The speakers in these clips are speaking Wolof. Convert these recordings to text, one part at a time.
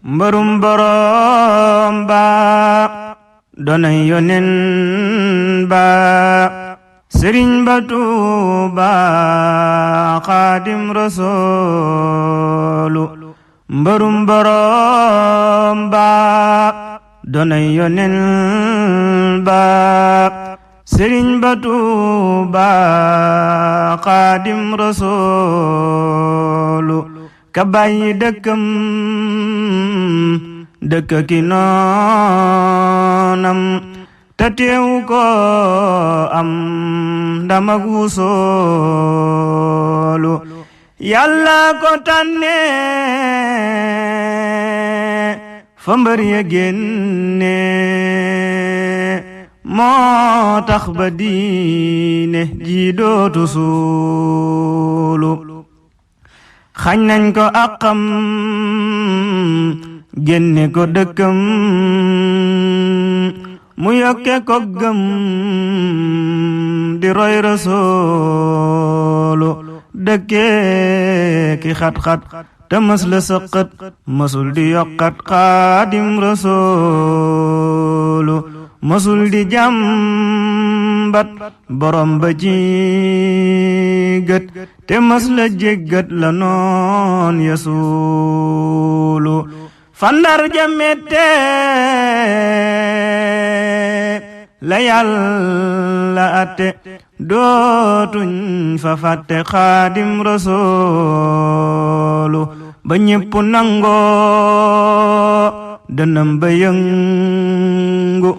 mbërum borom ba donay yonen ba sëriñ ba Tuuba Xaadim Rasuulu mbërum borom ba donay yonen ba sëriñ ba Tuuba Xaadim Rasuulu ka bàyyi dëkkam dëkk ki noonam te teewu ko am ndamak wusoolu Yàlla ko tànne fa mbër ya génne moo tax ba diine ji dootu suulu xañ nañ ko àqam génne ko dëkkam mu yokke ko gëm di roy Rasuulu dëkkee ki xat-xat te mës la sëqat mësul di yokkat Xaadim Rasuulu mësul di jàmbat borom ba ci gët te mës la jéggat la noon yasuulu fandar ja mette la Yàlla atte dootuñ fa fàtte Xaadim Rasuulu ba ñépp nangoo dënam ba yëngu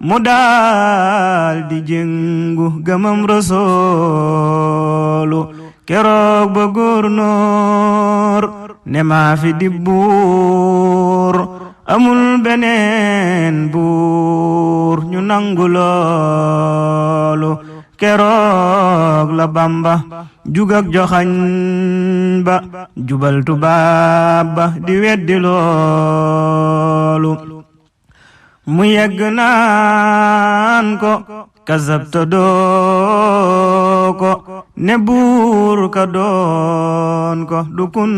mu daal di jëngu gëmam Rasuulu keroog ba góornóor ne maa fi di buur amul beneen buur ñu nangu loolu keroog la Bamba jugak joxañ ba jubal tubaab ba di weddi loolu mu yegg naan ko kazabta doo ko ne buur ka doon ko du kun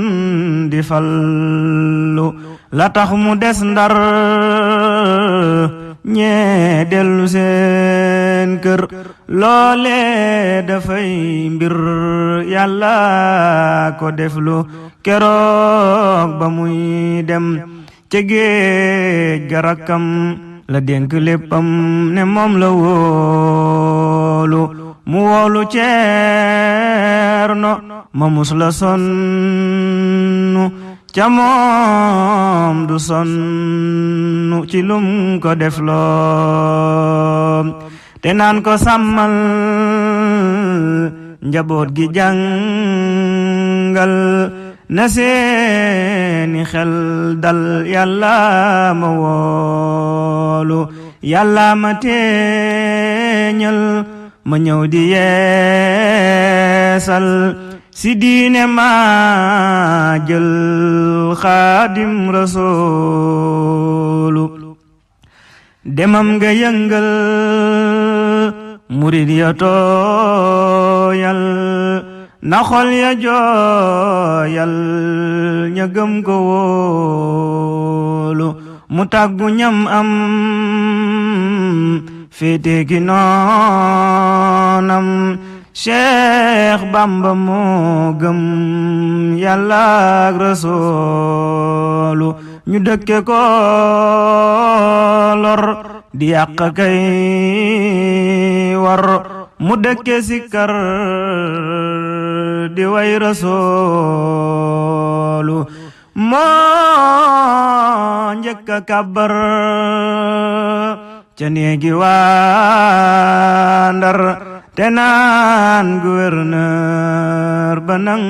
di fallu la tax mu des Ndar ñee dellu seen kër loole dafay mbir Yàlla ko deflu keroog ba muy dem ca géej ga rakkam la dénk léppam ne moom la wóolu mu woolu Ceerno ma mus la sonnu ca moom du sonnu ci lum ko def loo te naan ko sàmmal njaboot gi jàngal na seeni xel dal Yàlla ma woolu Yàlla ma teeñal ma ñëw di yeesal si diine ma jël Xaadim Rasuulu demam nga yëngal murid ya tooyal na xol ya jooyal ña gëm ko wóolu mu tàggu ñam am féete ki noonam Cheikh Bamba moo gëm Yàlla ak Rasuulu ñu dëkke ko lor di yàq kay war mu dëkke sikkar di way Rasuulu moo njëkk a kàbbar ca néegi waa Ndar te naan gouverneur ba nang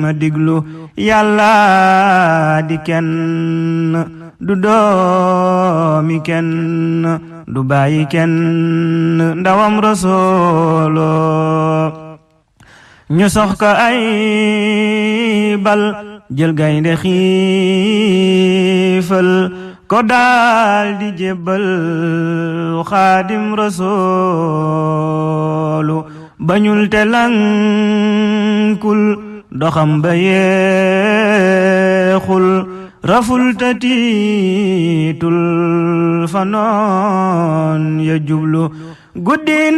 ma diglu Yàlla di kenn du doomi kenn du bàyyi kenn ndawam Rasuulu ñu sox ko ay bal jël gaynde xiifal ko daal di jébbal Xaadim Rasuulu bañul te lankul doxam ba yeexul raful tatiitul fa noon ya jublu guddi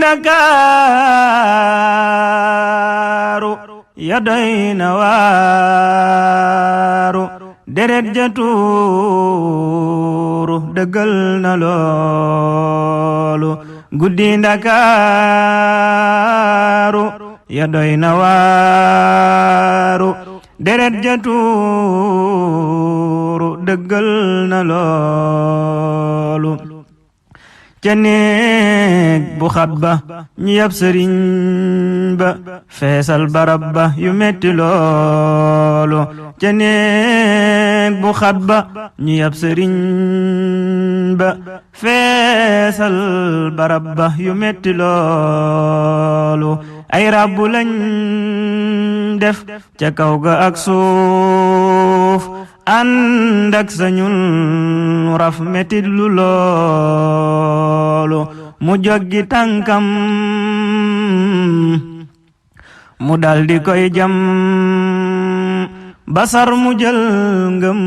Ndakaaru ya doy na waaru deret ja tuuru dëggal na loolu guddi Ndakaaru ya doy na waaru deret ja tuuru dëggal na loolu ca néeg bu xat ba ñu yab sëriñ ba feesal barab ba yu metti loolu ca néeg bu xat ba ñu yab sëriñ ba feesal barab ba yu metti loolu ay rabbu lañ def ca kaw ga ak suuf ànd ak sañul raf metit lu loolu mu joggi tànkam mu daldi koy jam basar mu jël ngëm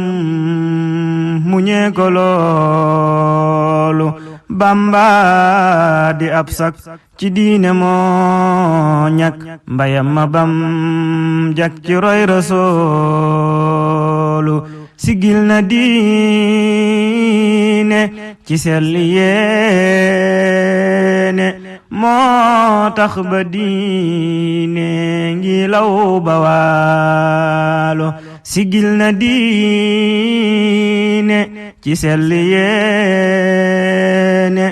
mu ñee ko loolu Bamba di ab sak ci diine moo ñak mbayam ma bam jak ci roy Rasuulu sigil na diine ci selli yéene moo tax ba diine ngi law ba waalo sigil na diine ci selli yéene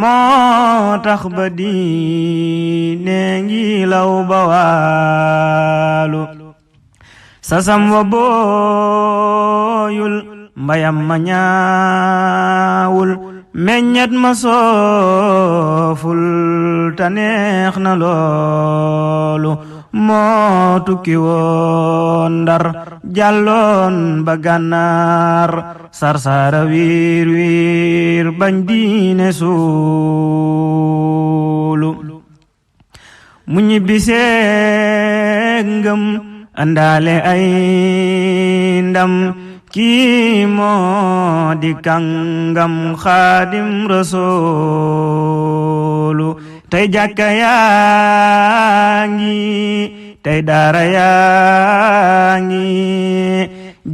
moo tax ba diine ngi law ba waalo sasam wa booyul mbayam ma ñaawul meññet ma sooful taneex na loolu moo tukki woon Ndar jàlloon ba Gànnaar sarsara wiir wiir bañ diine suulu mu ñibbisee ngëm andaale ay ndam kii moo di kàngam Xaadim Rasuulu tey jàkka yaa ngi tey daara yaa ngi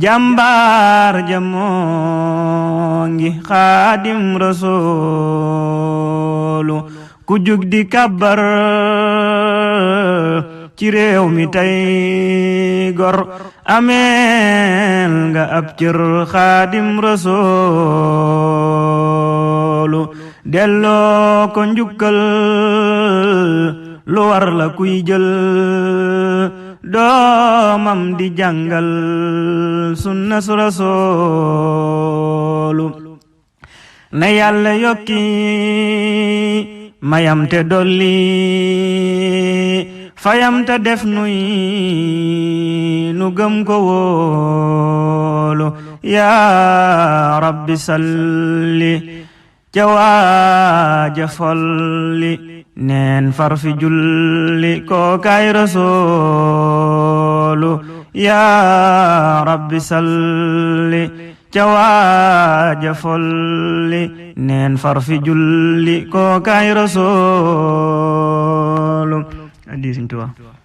jàmbaar ja moo ngi Xaadim Rasuulu ku jug di kabbar ci réew mi tey gor ameel nga ab cër Xaadim Rasuulu delloo ko njukkal lu war la kuy jël doomam di jàngal sunna su Rasuulu na Yàlla yokki mayam te dolli fayam te def nuy nu gëm ko wóolu yaa rabbi salli ca waaja folli neen far fi julli kookaay Rasuulu yaa rabbi salli ca waaja folli neen far fi julli kookaay Rasuulu adi Sëñ Tuubaa